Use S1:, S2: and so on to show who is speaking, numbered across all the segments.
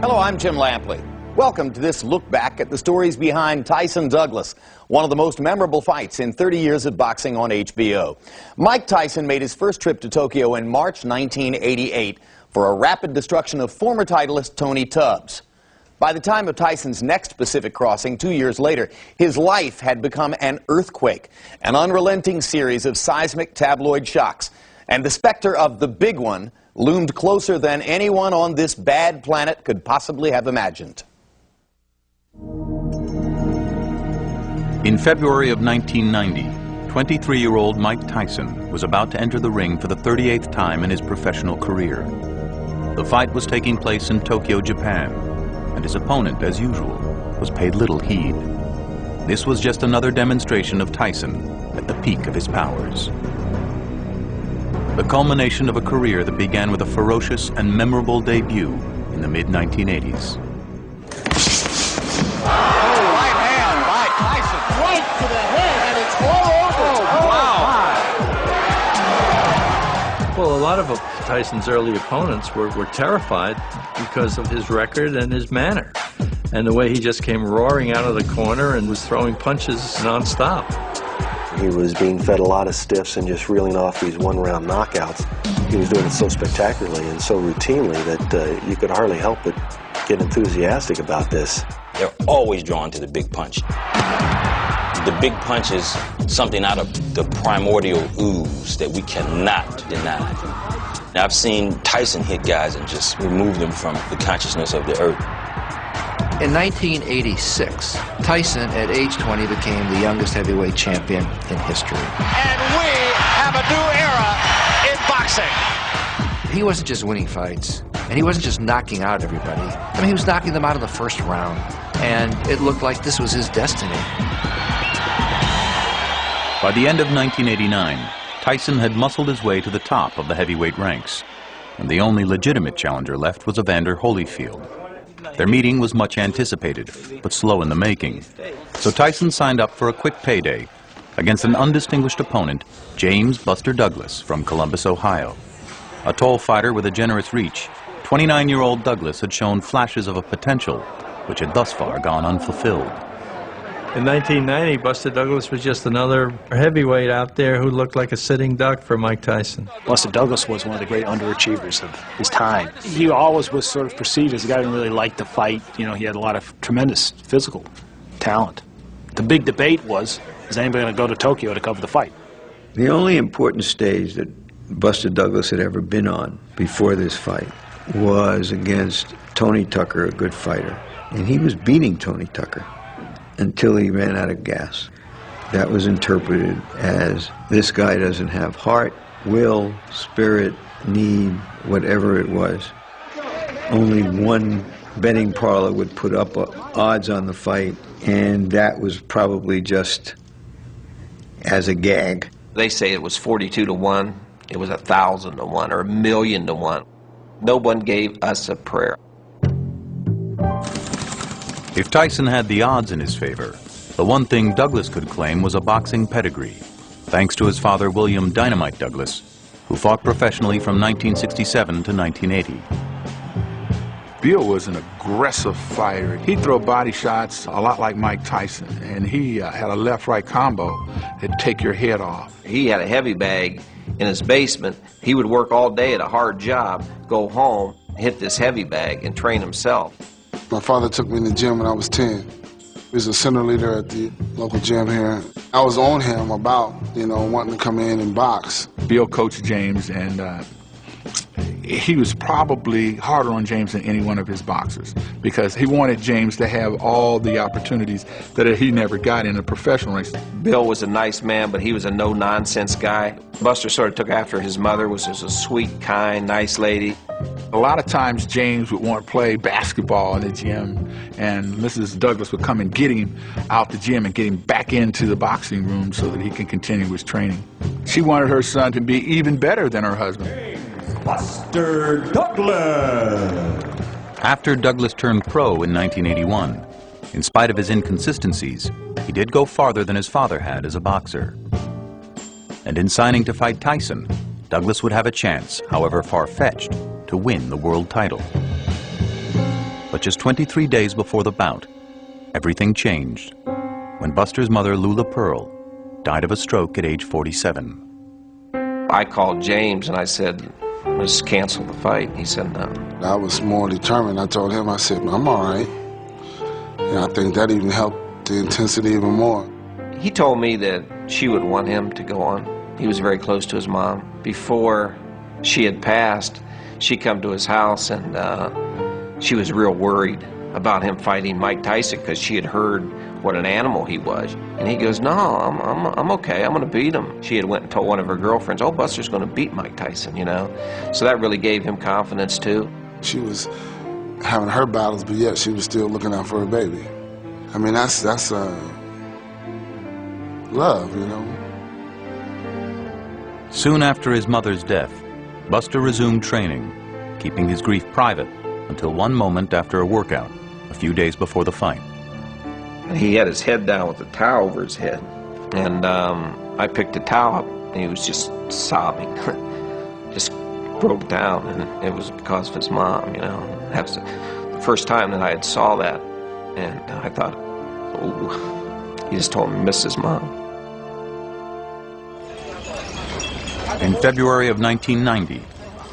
S1: Hello, I'm Jim Lampley. Welcome to this look back at the stories behind Tyson Douglas, one of the most memorable fights in 30 years of boxing on HBO. Mike Tyson made his first trip to Tokyo in March 1988 for a rapid destruction of former titleist Tony Tubbs. By the time of Tyson's next Pacific crossing 2 years later, his life had become an earthquake, an unrelenting series of seismic tabloid shocks, and the specter of the big one loomed closer than anyone on this bad planet could possibly have imagined.
S2: In February of 1990, 23-year-old Mike Tyson was about to enter the ring for the 38th time in his professional career. The fight was taking place in Tokyo, Japan, and his opponent, as usual, was paid little heed. This was just another demonstration of Tyson at the peak of his powers. The culmination of a career that began with a ferocious and memorable debut in the mid-1980s.
S3: Well, a lot of Tyson's early opponents were terrified because of his record and his manner, and the way he just came roaring out of the corner and was throwing punches nonstop.
S4: He was being fed a lot of stiffs and just reeling off these one-round knockouts. He was doing it so spectacularly and so routinely that you could hardly help but get enthusiastic about this.
S5: They're always drawn to the big punch. The big punch is something out of the primordial ooze that we cannot deny. Now, I've seen Tyson hit guys and just remove them from the consciousness of the earth.
S6: In 1986, Tyson, at age 20, became the youngest heavyweight champion in history.
S7: And we have a new era in boxing.
S6: He wasn't just winning fights, and he wasn't just knocking out everybody. I mean, he was knocking them out in the first round, and it looked like this was his destiny.
S2: By the end of 1989, Tyson had muscled his way to the top of the heavyweight ranks, and the only legitimate challenger left was Evander Holyfield. Their meeting was much anticipated, but slow in the making. So Tyson signed up for a quick payday against an undistinguished opponent, James "Buster" Douglas from Columbus, Ohio. A tall fighter with a generous reach, 29-year-old Douglas had shown flashes of a potential which had thus far gone unfulfilled.
S3: In 1990, Buster Douglas was just another heavyweight out there who looked like a sitting duck for Mike Tyson.
S8: Buster Douglas was one of the great underachievers of his time. He always was sort of perceived as a guy who didn't really like to fight. You know, he had a lot of tremendous physical talent. The big debate was, is anybody going to go to Tokyo to cover the fight?
S9: The only important stage that Buster Douglas had ever been on before this fight was against Tony Tucker, a good fighter. And he was beating Tony Tucker until he ran out of gas. That was interpreted as, this guy doesn't have heart, will, spirit, need, whatever it was. Only one betting parlor would put up odds on the fight, and that was probably just as a gag.
S10: They say it was 42-1, it was 1,000-1, or 1,000,000-1. No one gave us a prayer.
S2: If Tyson had the odds in his favor, the one thing Douglas could claim was a boxing pedigree, thanks to his father, William "Dynamite" Douglas, who fought professionally from 1967 to 1980.
S11: Bill was an aggressive fighter. He'd throw body shots a lot like Mike Tyson, and he had a left-right combo that'd take your head off.
S10: He had a heavy bag in his basement. He would work all day at a hard job, go home, hit this heavy bag, and train himself.
S12: My father took me in the gym when I was 10. He was a center leader at the local gym here. I was on him about, wanting to come in and box.
S11: Bill coached James, and he was probably harder on James than any one of his boxers because he wanted James to have all the opportunities that he never got in a professional race.
S10: Bill was a nice man, but he was a no-nonsense guy. Buster sort of took after his mother, was just a sweet, kind, nice lady.
S11: A lot of times James would want to play basketball in the gym, and Mrs. Douglas would come and get him out the gym and get him back into the boxing room so that he can continue his training. She wanted her son to be even better than her husband.
S13: Buster Douglas.
S2: After Douglas turned pro in 1981, in spite of his inconsistencies, he did go farther than his father had as a boxer. And in signing to fight Tyson, Douglas would have a chance, however far-fetched, to win the world title. But just 23 days before the bout, everything changed when Buster's mother, Lula Pearl, died of a stroke at age 47.
S10: I called James and I said, let's cancel the fight. He said no.
S12: I was more determined. I told him, I said, I'm all right. And I think that even helped the intensity even more.
S10: He told me that she would want him to go on. He was very close to his mom. Before she had passed, she come to his house and she was real worried about him fighting Mike Tyson because she had heard what an animal he was. And he goes, no, I'm okay, I'm gonna beat him. She had went and told one of her girlfriends, oh, Buster's gonna beat Mike Tyson, you know? So that really gave him confidence too.
S12: She was having her battles, but yet she was still looking out for her baby. I mean, that's love, you know?
S2: Soon after his mother's death, Buster resumed training, keeping his grief private until one moment after a workout, a few days before the fight.
S10: He had his head down with a towel over his head. And I picked the towel up and he was just sobbing. Just broke down, and it was because of his mom, you know. That was the first time that I had saw that, and I thought, oh, he just told me he missed his mom.
S2: In February of 1990,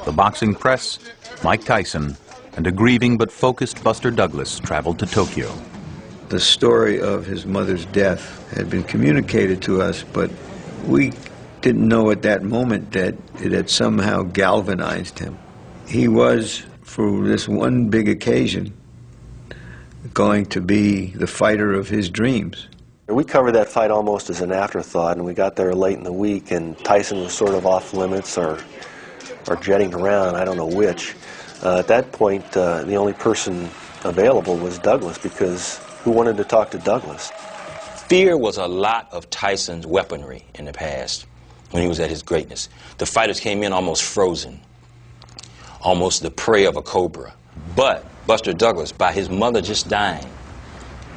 S2: the boxing press, Mike Tyson, and a grieving but focused Buster Douglas traveled to Tokyo.
S9: The story of his mother's death had been communicated to us, but we didn't know at that moment that it had somehow galvanized him. He was, for this one big occasion, going to be the fighter of his dreams.
S4: We covered that fight almost as an afterthought, and we got there late in the week, and Tyson was sort of off limits or jetting around, I don't know which. At that point, the only person available was Douglas, because who wanted to talk to Douglas?
S5: Fear was a lot of Tyson's weaponry in the past when he was at his greatness. The fighters came in almost frozen, almost the prey of a cobra. But Buster Douglas, by his mother just dying,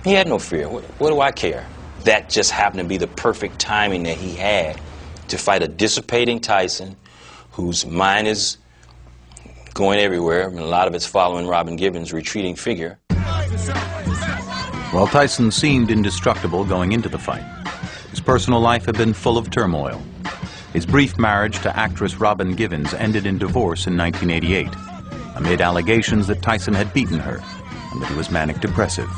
S5: he had no fear. What do I care? That just happened to be the perfect timing that he had to fight a dissipating Tyson whose mind is going everywhere, and a lot of it's following Robin Gibbons' retreating figure.
S2: While Tyson seemed indestructible going into the fight, his personal life had been full of turmoil. His brief marriage to actress Robin Givens ended in divorce in 1988, amid allegations that Tyson had beaten her and that he was manic-depressive.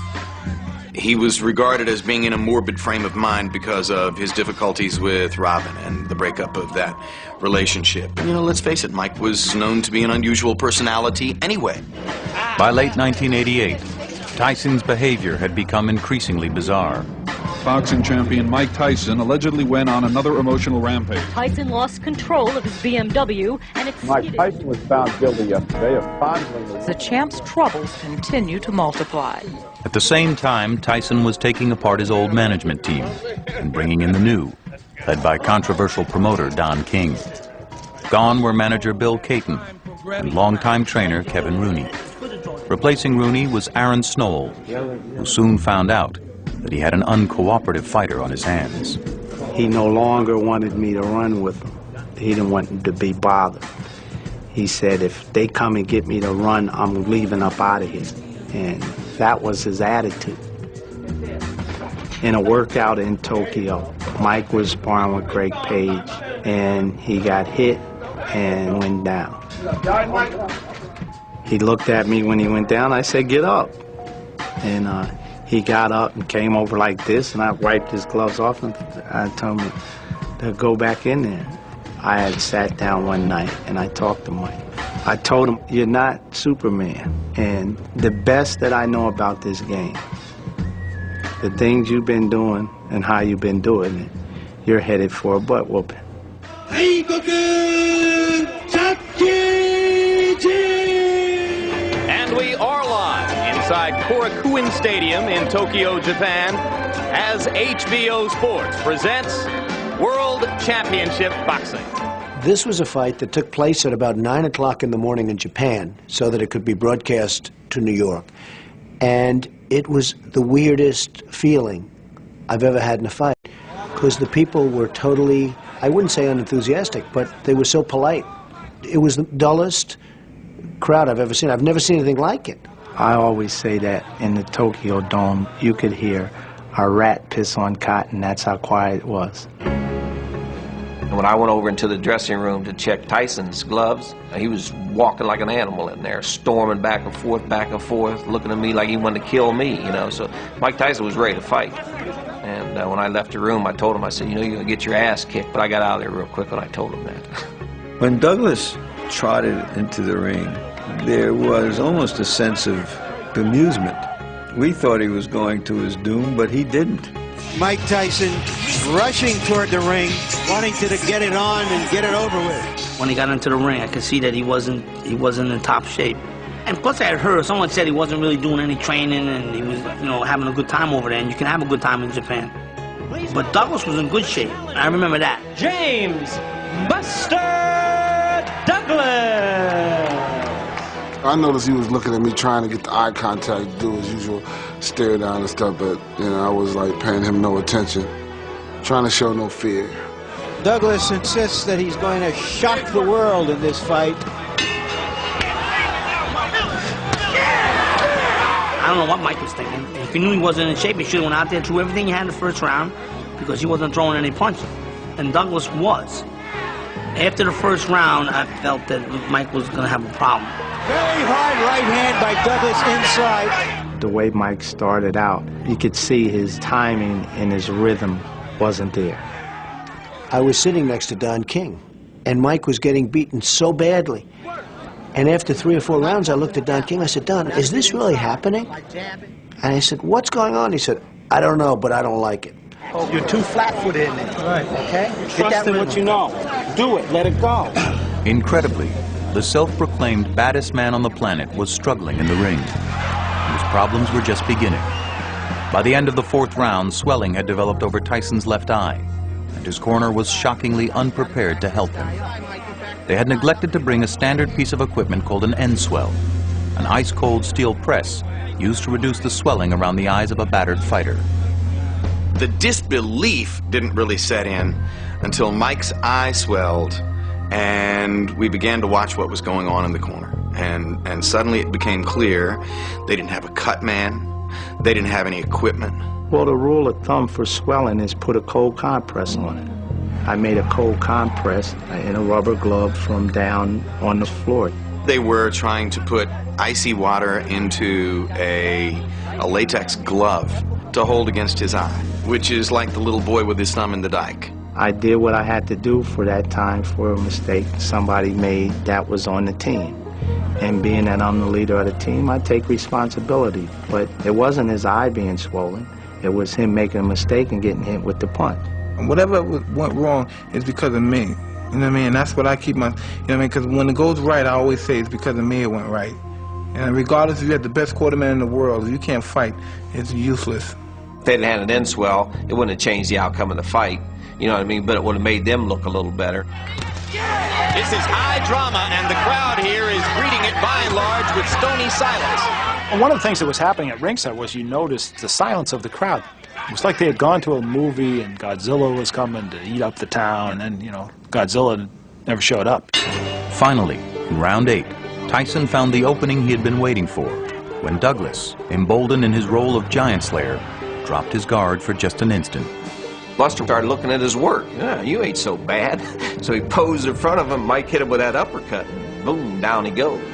S14: He was regarded as being in a morbid frame of mind because of his difficulties with Robin and the breakup of that relationship. You know, let's face it, Mike was known to be an unusual personality anyway.
S2: By late 1988, Tyson's behavior had become increasingly bizarre.
S15: Boxing champion Mike Tyson allegedly went on another emotional rampage.
S16: Tyson lost control of his BMW and
S17: Mike Tyson was found guilty yesterday of fondling.
S18: The champ's troubles continue to multiply.
S2: At the same time, Tyson was taking apart his old management team and bringing in the new, led by controversial promoter Don King. Gone were manager Bill Caton and longtime trainer Kevin Rooney. Replacing Rooney was Aaron Snoll, who soon found out that he had an uncooperative fighter on his hands.
S19: He no longer wanted me to run with him. He didn't want to be bothered. He said, if they come and get me to run, I'm leaving up out of here. And that was his attitude. In a workout in Tokyo, Mike was sparring with Greg Page, and he got hit and went down. He looked at me when he went down. I said, get up. And he got up and came over like this, and I wiped his gloves off, and I told him to go back in there. I had sat down one night, and I talked to Mike. I told him, you're not Superman, and the best that I know about this game, the things you've been doing and how you've been doing it, you're headed for a butt whooping.
S20: And we are live inside Korakuen Stadium in Tokyo, Japan, as HBO Sports presents World Championship Boxing.
S21: This was a fight that took place at about 9 o'clock in the morning in Japan so that it could be broadcast to New York. And it was the weirdest feeling I've ever had in a fight, because the people were totally, I wouldn't say unenthusiastic, but they were so polite. It was the dullest crowd I've ever seen. I've never seen anything like it.
S19: I always say that in the Tokyo Dome, you could hear a rat piss on cotton. That's how quiet it was.
S10: When I went over into the dressing room to check Tyson's gloves, he was walking like an animal in there, storming back and forth, looking at me like he wanted to kill me, you know. So Mike Tyson was ready to fight. And when I left the room, I told him, I said, you know, you're going to get your ass kicked. But I got out of there real quick when I told him that.
S9: When Douglas trotted into the ring, there was almost a sense of bemusement. We thought he was going to his doom, but he didn't.
S1: Mike Tyson rushing toward the ring, wanting to get it on and get it over with.
S22: When he got into the ring, I could see that he wasn't in top shape. And plus I had heard, someone said he wasn't really doing any training and he was, you know, having a good time over there, and you can have a good time in Japan. But Douglas was in good shape. I remember that.
S20: James Buster Douglas!
S12: I noticed he was looking at me, trying to get the eye contact, do his usual stare down and stuff, but, you know, I was like paying him no attention, trying to show no fear.
S1: Douglas insists that he's going to shock the world in this fight.
S22: I don't know what Mike was thinking. If he knew he wasn't in shape, he should have went out there, threw everything he had in the first round, because he wasn't throwing any punches. And Douglas was. After the first round, I felt that Mike was going to have a problem.
S1: Very hard right hand by Douglas inside.
S19: The way Mike started out, you could see his timing and his rhythm wasn't there.
S21: I was sitting next to Don King, and Mike was getting beaten so badly. And after 3 or 4 rounds, I looked at Don King. I said, Don, is this really happening? And I said, what's going on? He said, I don't know, but I don't like it.
S1: You're too flat-footed in it. Right. Okay? Trust in what you know. Do it. Let it go.
S2: Incredibly, the self-proclaimed baddest man on the planet was struggling in the ring. His problems were just beginning. By the end of the 4th round, swelling had developed over Tyson's left eye, and his corner was shockingly unprepared to help him. They had neglected to bring a standard piece of equipment called an end swell, an ice-cold steel press used to reduce the swelling around the eyes of a battered fighter.
S14: The disbelief didn't really set in until Mike's eye swelled and we began to watch what was going on in the corner. And suddenly it became clear they didn't have a cut man, they didn't have any equipment.
S19: Well, the rule of thumb for swelling is put a cold compress on it. I made a cold compress in a rubber glove from down on the floor.
S14: They were trying to put icy water into a latex glove to hold against his eye, which is like the little boy with his thumb in the dike.
S19: I did what I had to do for that time for a mistake somebody made that was on the team. And being that I'm the leader of the team, I take responsibility. But it wasn't his eye being swollen. It was him making a mistake and getting hit with the punch.
S23: Whatever went wrong is because of me. You know what I mean? And that's what I keep my, you know what I mean? Because when it goes right, I always say it's because of me it went right. And regardless if you have the best quarterman in the world, if you can't fight, it's useless.
S10: If they hadn't had an end swell, it wouldn't have changed the outcome of the fight. You know what I mean? But it would have made them look a little better.
S20: This is high drama, and the crowd here is greeting it by and large with stony silence.
S8: And one of the things that was happening at ringside was you noticed the silence of the crowd. It was like they had gone to a movie and Godzilla was coming to eat up the town, and then, you know, Godzilla never showed up.
S2: Finally, in round 8, Tyson found the opening he had been waiting for, when Douglas, emboldened in his role of giant slayer, dropped his guard for just an instant.
S10: Buster started looking at his work. Yeah, you ain't so bad. So he posed in front of him. Mike hit him with that uppercut. Boom, down he goes.
S20: And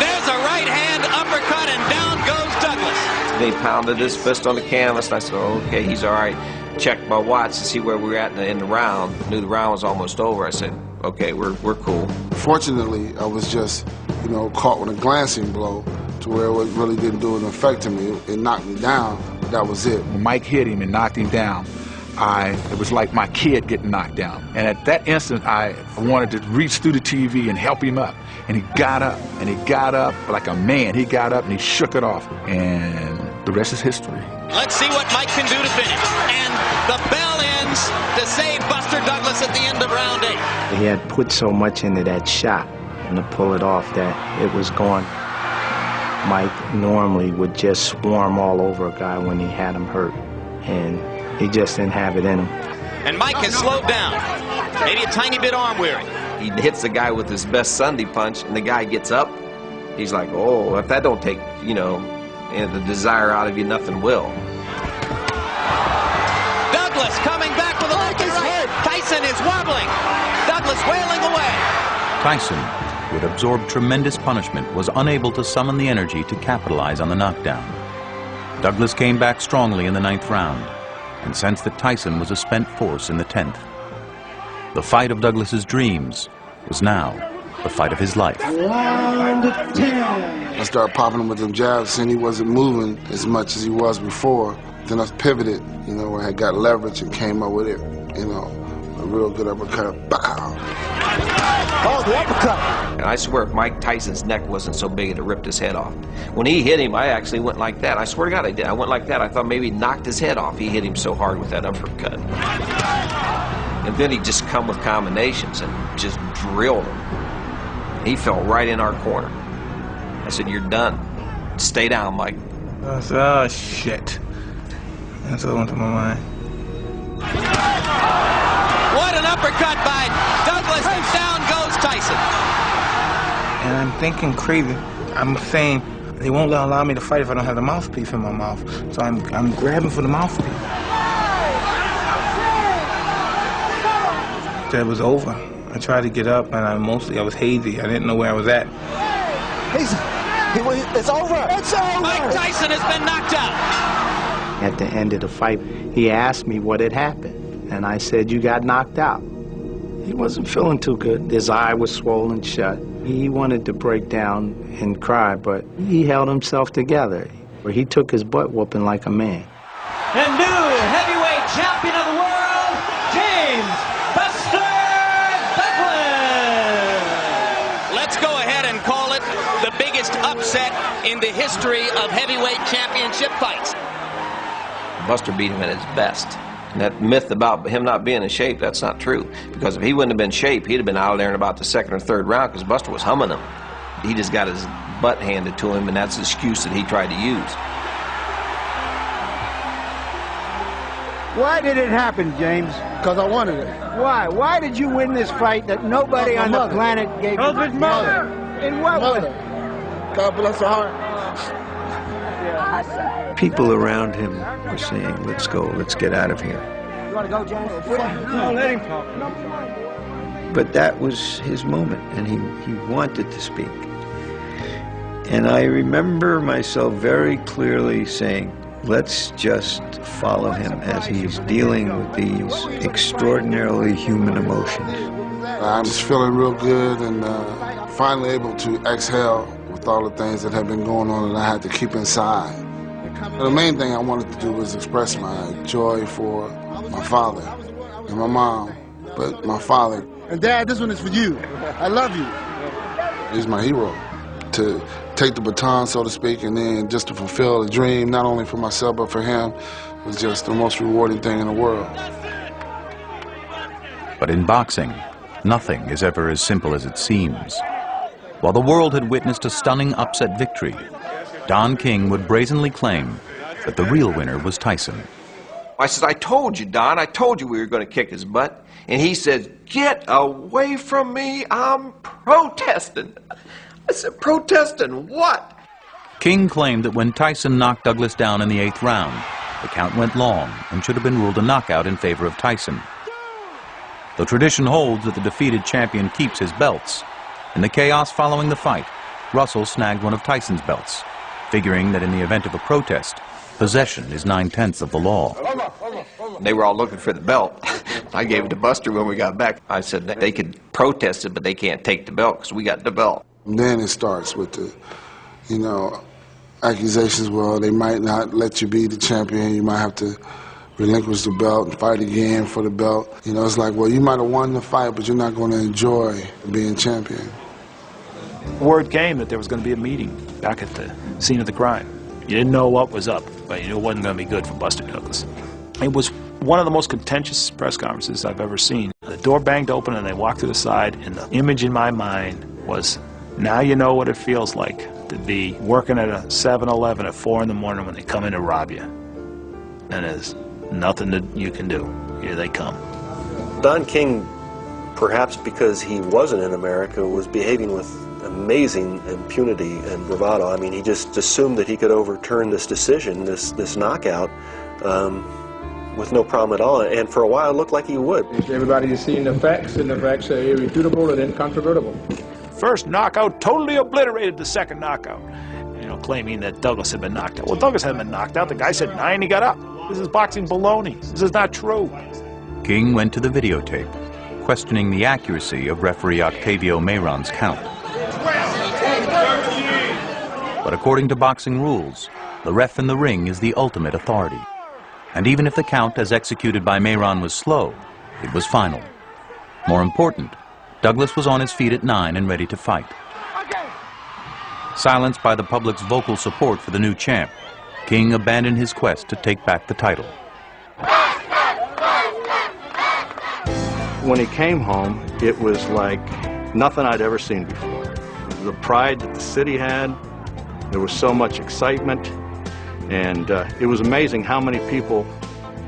S20: there's a right hand uppercut, and down goes Douglas.
S10: They pounded his fist on the canvas, and I said, oh, okay, he's all right. Checked my watch to see where we were at in the round. Knew the round was almost over. I said, okay, we're cool.
S12: Fortunately, I was just, you know, caught with a glancing blow to where it really didn't do an effect to me. It knocked me down. That was it.
S11: When Mike hit him and knocked him down, it was like my kid getting knocked down. And at that instant, I wanted to reach through the TV and help him up. And he got up, and he got up like a man. He got up and he shook it off. And the rest is history.
S20: Let's see what Mike can do to finish. And the bell ends to save Buster Douglas at the end of round 8.
S19: He had put so much into that shot and to pull it off that it was gone. Mike normally would just swarm all over a guy when he had him hurt, and he just didn't have it in him.
S20: And Mike has slowed down, maybe a tiny bit arm weary.
S10: He hits the guy with his best Sunday punch, and the guy gets up, He's like, oh, if that don't take, you know, the desire out of you, nothing will.
S20: Douglas coming back with a left and right. Tyson is wobbling. Douglas wailing away.
S2: Tyson, who had absorbed tremendous punishment, was unable to summon the energy to capitalize on the knockdown. Douglas came back strongly in the 9th round and sensed that Tyson was a spent force in the 10th. The fight of Douglas's dreams was now the fight of his life.
S12: I started popping him with them jabs, seeing he wasn't moving as much as he was before. Then I pivoted, you know, where I got leverage and came up with it, you know, a real good uppercut. Bow.
S10: Oh, the uppercut! And I swear, if Mike Tyson's neck wasn't so big, it ripped his head off. When he hit him, I actually went like that. I swear to God, I did. I went like that. I thought maybe he knocked his head off. He hit him so hard with that uppercut. And then he just come with combinations and just drilled him. He fell right in our corner. I said, you're done. Stay down, Mike.
S23: I said, oh, shit. That's what went through my mind.
S20: What an uppercut by Douglas, and down goes Tyson.
S23: And I'm thinking crazy. I'm saying they won't allow me to fight if I don't have the mouthpiece in my mouth. So I'm grabbing for the mouthpiece. It was over. I tried to get up, and I was hazy. I didn't know where I was at.
S20: It's over. It's over. Mike Tyson has been knocked out.
S19: At the end of the fight, he asked me what had happened, and I said, you got knocked out. He wasn't feeling too good. His eye was swollen shut. He wanted to break down and cry, but he held himself together. He took his butt whooping like a man.
S13: And new heavyweight champion of the world, James
S20: Let's go ahead and call it the biggest upset in the history of heavyweight championship fights.
S10: Buster beat him at his best. And that myth about him not being in shape, that's not true. Because if he wouldn't have been in shape, he'd have been out there in about the 2nd or 3rd round because Buster was humming him. He just got his butt handed to him, and that's the excuse that he tried to use.
S3: Why did it happen, James?
S12: Because I wanted it.
S3: Why? Why did you win this fight that nobody on the planet gave you?
S12: His mother.
S3: In what way?
S12: God bless her heart.
S9: People around him were saying, let's go, let's get out of here.
S3: You want to go, James? No, let him talk.
S9: But that was his moment, and he wanted to speak. And I remember myself very clearly saying, let's just follow him as he's dealing with these extraordinarily human emotions.
S12: I'm just feeling real good and finally able to exhale with all the things that have been going on that I had to keep inside. The main thing I wanted to do was express my joy for my father and my mom, but my father. And Dad, this one is for you. I love you. He's my hero. To take the baton, so to speak, and then just to fulfill a dream, not only for myself, but for him, was just the most rewarding thing in the world.
S2: But in boxing, nothing is ever as simple as it seems. While the world had witnessed a stunning upset victory, Don King would brazenly claim that the real winner was Tyson.
S10: I said, I told you, Don, I told you we were going to kick his butt. And he said, get away from me, I'm protesting. I said, protesting what?
S2: King claimed that when Tyson knocked Douglas down in the 8th round, the count went long and should have been ruled a knockout in favor of Tyson. Though tradition holds that the defeated champion keeps his belts, in the chaos following the fight, Russell snagged one of Tyson's belts, figuring that in the event of a protest, possession is 9/10 of the law.
S10: They were all looking for the belt. I gave it to Buster when we got back. I said that they could protest it, but they can't take the belt because we got the belt.
S12: And then it starts with the, you know, accusations, well, they might not let you be the champion. You might have to relinquish the belt and fight again for the belt. You know, it's like, well, you might have won the fight, but you're not going to enjoy being champion.
S8: Word came that there was going to be a meeting back at the scene of the crime. You didn't know what was up, but you knew it wasn't going to be good for Buster Douglas. It was one of the most contentious press conferences I've ever seen. The door banged open and they walked to the side, and the image in my mind was, now you know what it feels like to be working at a 7-Eleven at 4 in the morning when they come in to rob you. And there's nothing that you can do. Here they come.
S4: Don King perhaps because he wasn't in America, was behaving with amazing impunity and bravado. I mean, he just assumed that he could overturn this decision, this knockout, with no problem at all. And for a while, it looked like he would.
S17: Everybody has seen the facts, and the facts are irrefutable and incontrovertible.
S8: First knockout totally obliterated the second knockout. You know, claiming that Douglas had been knocked out. Well, Douglas hadn't been knocked out. The guy said 9, he got up. This is boxing baloney. This is not true.
S2: King went to the videotape, questioning the accuracy of referee Octavio Meyron's count. But according to boxing rules, the ref in the ring is the ultimate authority. And even if the count as executed by Meyron was slow, it was final. More important, Douglas was on his feet at 9 and ready to fight. Silenced by the public's vocal support for the new champ, King abandoned his quest to take back the title.
S5: When he came home, it was like nothing I'd ever seen before. The pride that the city had, there was so much excitement, and it was amazing how many people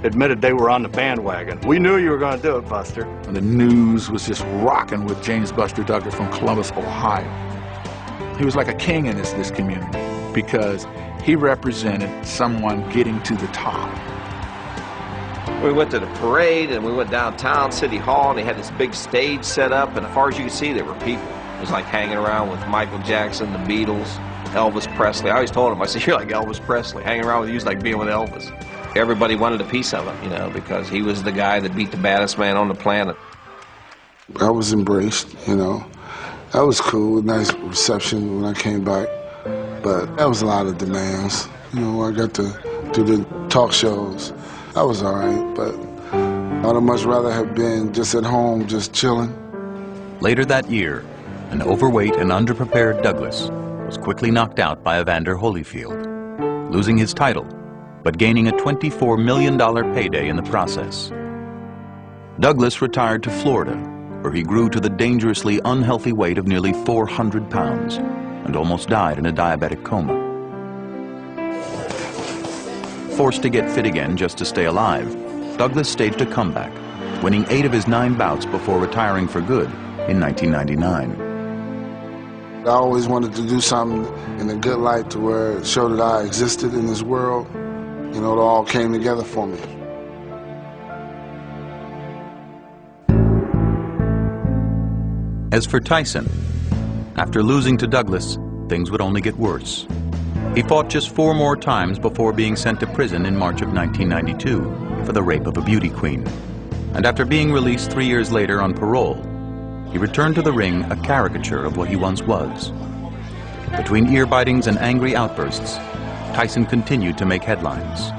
S5: admitted they were on the bandwagon. We knew you were going to do it, Buster.
S11: And the news was just rocking with James Buster Douglas from Columbus, Ohio. He was like a king in this community because he represented someone getting to the top.
S10: We went to the parade and we went downtown City Hall and they had this big stage set up, and as far as you could see there were people. It was like hanging around with Michael Jackson, the Beatles, Elvis Presley. I always told him, I said, you're like Elvis Presley. Hanging around with you is like being with Elvis. Everybody wanted a piece of it, you know, because he was the guy that beat the baddest man on the planet.
S12: I was embraced, you know. That was cool, nice reception when I came back. But that was a lot of demands. You know, I got to do the talk shows. That was all right, but I'd much rather have been just at home, just chilling.
S2: Later that year, an overweight and underprepared Douglas was quickly knocked out by Evander Holyfield, losing his title, but gaining a $24 million payday in the process. Douglas retired to Florida, where he grew to the dangerously unhealthy weight of nearly 400 pounds and almost died in a diabetic coma. Forced to get fit again just to stay alive, Douglas staged a comeback, winning 8 of his 9 bouts before retiring for good in 1999.
S12: I always wanted to do something in a good light to where it showed that I existed in this world. You know, it all came together for me.
S2: As for Tyson, after losing to Douglas, things would only get worse. He fought just 4 more times before being sent to prison in March of 1992 for the rape of a beauty queen. And after being released 3 years later on parole, he returned to the ring a caricature of what he once was. Between ear bitings and angry outbursts, Tyson continued to make headlines.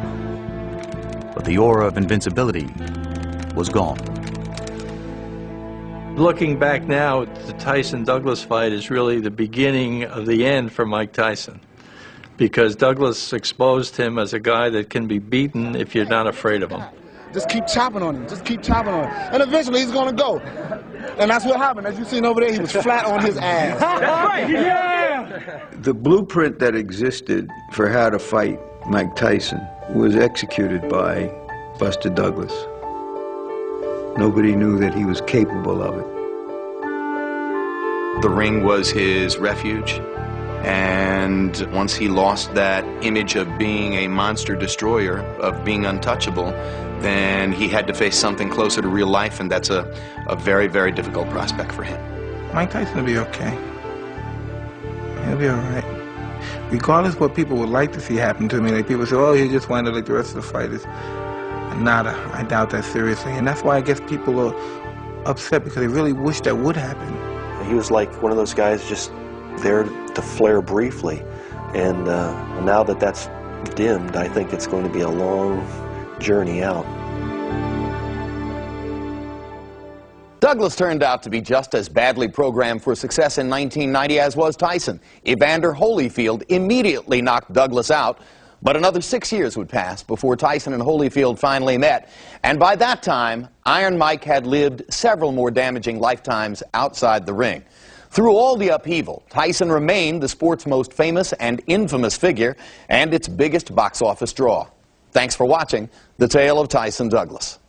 S2: But the aura of invincibility was gone.
S5: Looking back now, the Tyson-Douglas fight is really the beginning of the end for Mike Tyson, because Douglas exposed him as a guy that can be beaten if you're not afraid of him.
S3: Just keep chopping on him. Just keep chopping on him. And eventually he's going to go. And that's what happened. As you seen over there, he was flat on his ass.
S9: That's right. Yeah. The blueprint that existed for how to fight Mike Tyson was executed by Buster Douglas. Nobody knew that he was capable of it.
S14: The ring was his refuge. And once he lost that image of being a monster destroyer, of being untouchable, then he had to face something closer to real life, and that's a very, very difficult prospect for him.
S23: Mike Tyson will be okay. He'll be all right. Regardless of what people would like to see happen to me, like people say, oh, he just wanted like the rest of the fighters. Nada. I doubt that seriously. And that's why I guess people are upset, because they really wish that would happen.
S4: He was like one of those guys just there to flare briefly, and now that that's dimmed, I think it's going to be a long journey out.
S6: Douglas turned out to be just as badly programmed for success in 1990 as was Tyson. Evander Holyfield immediately knocked Douglas out, but another 6 years would pass before Tyson and Holyfield finally met, and by that time, Iron Mike had lived several more damaging lifetimes outside the ring. Through all the upheaval, Tyson remained the sport's most famous and infamous figure and its biggest box office draw. Thanks for watching The Tale of Tyson Douglas.